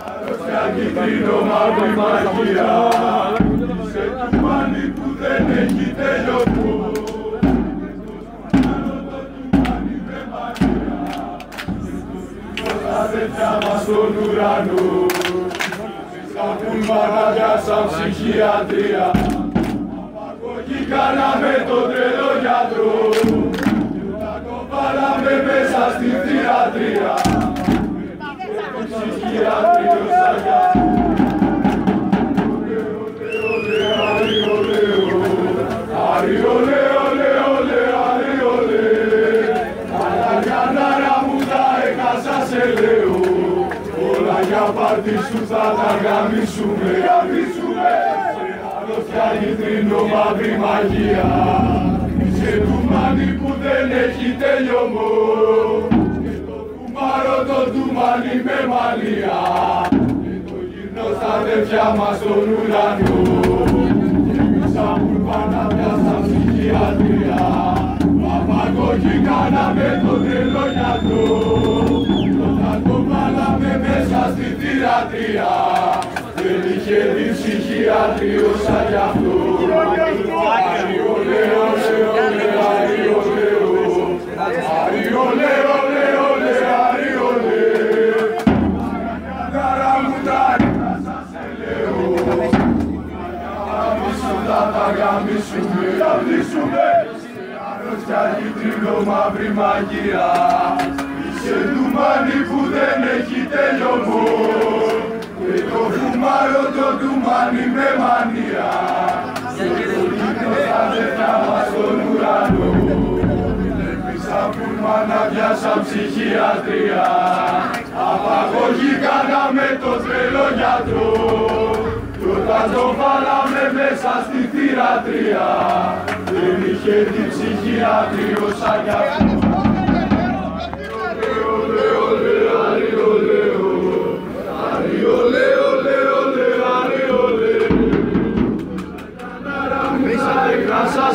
Αρρώστια κίτρινο μαύρη μαγεία, σε τουμάνι που δεν έχει τελειωμό. Τα τέτοια μας στον ουρανό, στα πουλμανάδια σαν ψυχιατρία, απαγωγή κάναμε τον τρελό γιατρό, τα κοπάλαμε μέσα στην θειατρία, ψυχιατριος αγιάς. Όλα για πάρτι σου θα τα γαμίσουμε, σε αρρώστια κίτρινο μαύρη μαγεία, σε τουμάνι που δεν έχει τελειωμό, και το κουμάρο το τουμάνι με μανία, και το γυρνό στα αδέρφια μας στον ουρανό, και εμείς σαν πουρπανάδια στα ψυχιατρία, απαγωγή κάναμε τον τρελό γιατρό. Το βάλαμε μέσα στη θειρατρία, δεν είχε δει ψυχιατρίο σαν γι' αυτό. Αριολέ, ολέ, ολέ, αριολέ, αριολέ, ολέ, ολέ, αριολέ. Καρά μου τα έκασα σε λέω, θα τα γαμίσουμε, θα βλύσουμε. Αρρώστια κίτρινο μαύρη μαγεία, σε τουμάνι που δεν έχει τελειωμό, και το φουμάρο το τουμάνι με μανία, και το γύμνο στα τέτοια μας στον ουρανό, εμείς σαν πουλμανάδια σαν ψυχιατρία, απαγωγή κάναμε το τρελό γιατρό, κι όταν το βάλαμε μέσα στη θειρατρία, δεν είχε δει ψυχιατρίο σαν κι αυτό.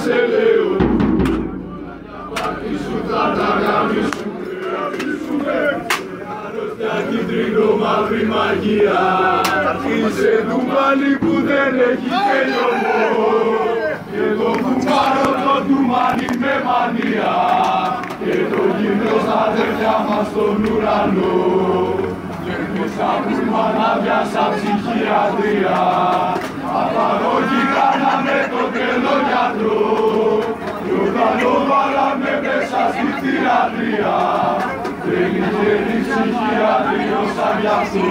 Σε λέω, πάρτι σου θα τα γαμίσουμε, αρρώστια κίτρινο μαύρη μαγεία, σε τουμάνι που δεν έχει τελειωμό, και το κουμάρο το τουμάνι με μανία, και το γυμνό στα αδέρφια μας στον ουρανό, και εμείς σαν πουλμανάδια σαν ψυχιατρία, απαγωγή κάναμε τον τρελό γιατρό, κι όταν το βάλαμε μέσα στη θειρατρία, δεν είχε δει ψυχιατρίο σαν γι' αυτό.